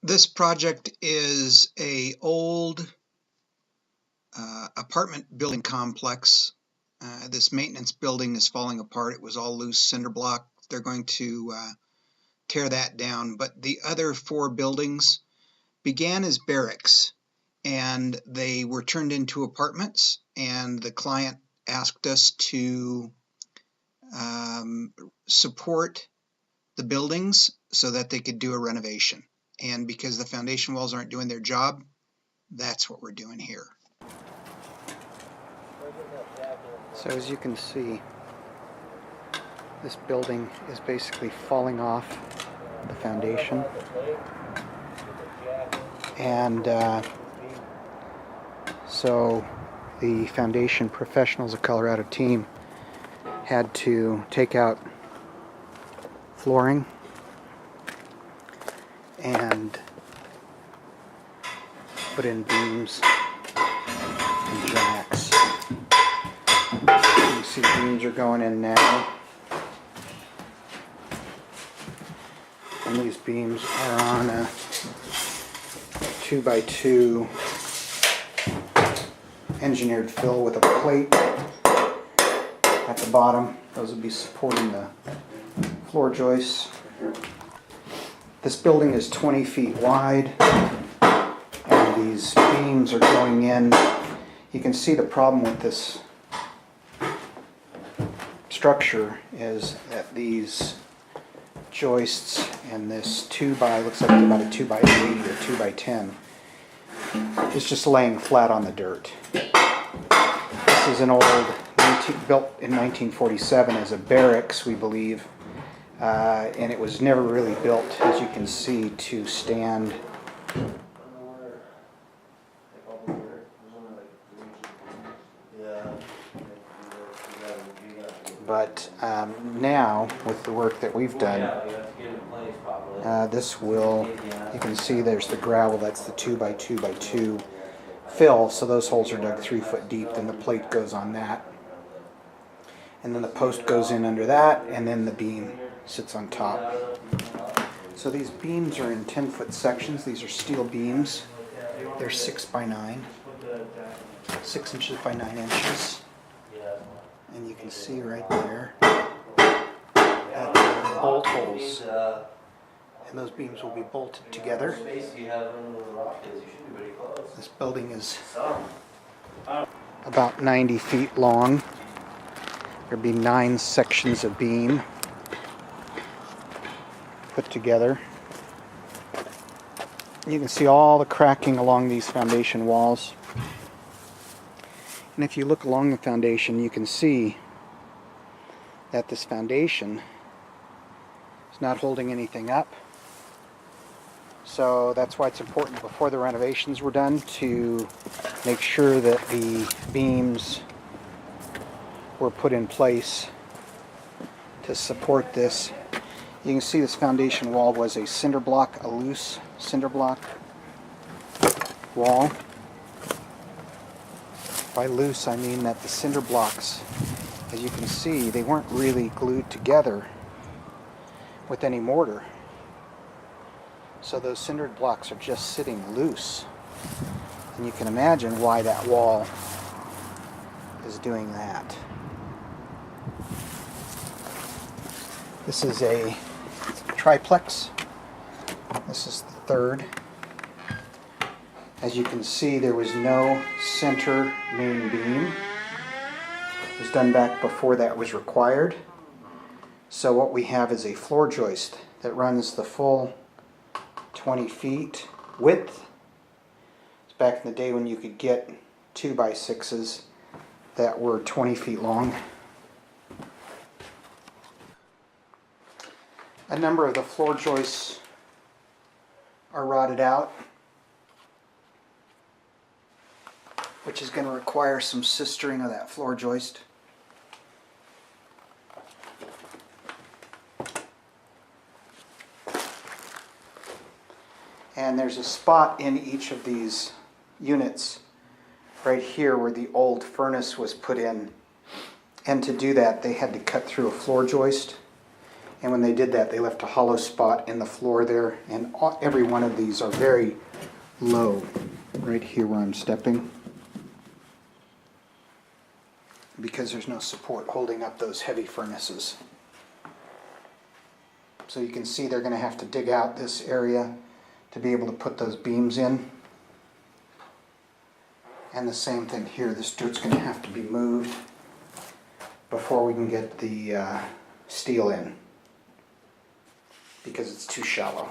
This project is a old apartment building complex. This maintenance building is falling apart. It was all loose cinder block. They're going to tear that down. But the other four buildings began as barracks, and they were turned into apartments, and the client asked us to support the buildings so that they could do a renovation. And because the foundation walls aren't doing their job, that's what we're doing here. So as you can see, this building is basically falling off the foundation, and so the foundation professionals of Colorado team had to take out flooring and put in beams and jacks. You can see the beams are going in now, and these beams are on a 2x2 engineered fill with a plate at the bottom. Those will be supporting the floor joists. This building is 20 feet wide, and these beams are going in. You can see the problem with this structure is that these joists and this 2x, looks like about a 2x8 or 2x10, is just laying flat on the dirt. This is an old, built in 1947 as a barracks, we believe, and it was never really built, as you can see, to stand. But now, with the work that we've done, this will, you can see there's the gravel, that's the 2x2x2 fill, so those holes are dug 3 foot deep, then the plate goes on that, and then the post goes in under that, and then the beam sits on top. So these beams are in 10-foot sections. These are steel beams. They're 6 by 9, 6 inches by 9 inches. And you can see right there that there are bolt holes, and those beams will be bolted together. This building is about 90 feet long. There'll be 9 sections of beam put together. You can see all the cracking along these foundation walls. And if you look along the foundation, you can see that this foundation is not holding anything up. So that's why it's important before the renovations were done to make sure that the beams were put in place to support this. You can see this foundation wall was a cinder block, a loose cinder block wall. By loose, I mean that the cinder blocks, as you can see, they weren't really glued together with any mortar. So those cinder blocks are just sitting loose. And you can imagine why that wall is doing that. This is a triplex. This is the third. As you can see, there was no center main beam. It was done back before that was required. So what we have is a floor joist that runs the full 20 feet width. It's back in the day when you could get 2x6s that were 20 feet long. A number of the floor joists are rotted out, which is going to require some sistering of that floor joist. And there's a spot in each of these units right here where the old furnace was put in. And to do that, they had to cut through a floor joist And when they did that, they left a hollow spot in the floor there, and every one of these are very low, right here where I'm stepping, because there's no support holding up those heavy furnaces. So you can see they're going to have to dig out this area to be able to put those beams in. And the same thing here, this dirt's going to have to be moved before we can get the steel in, because it's too shallow.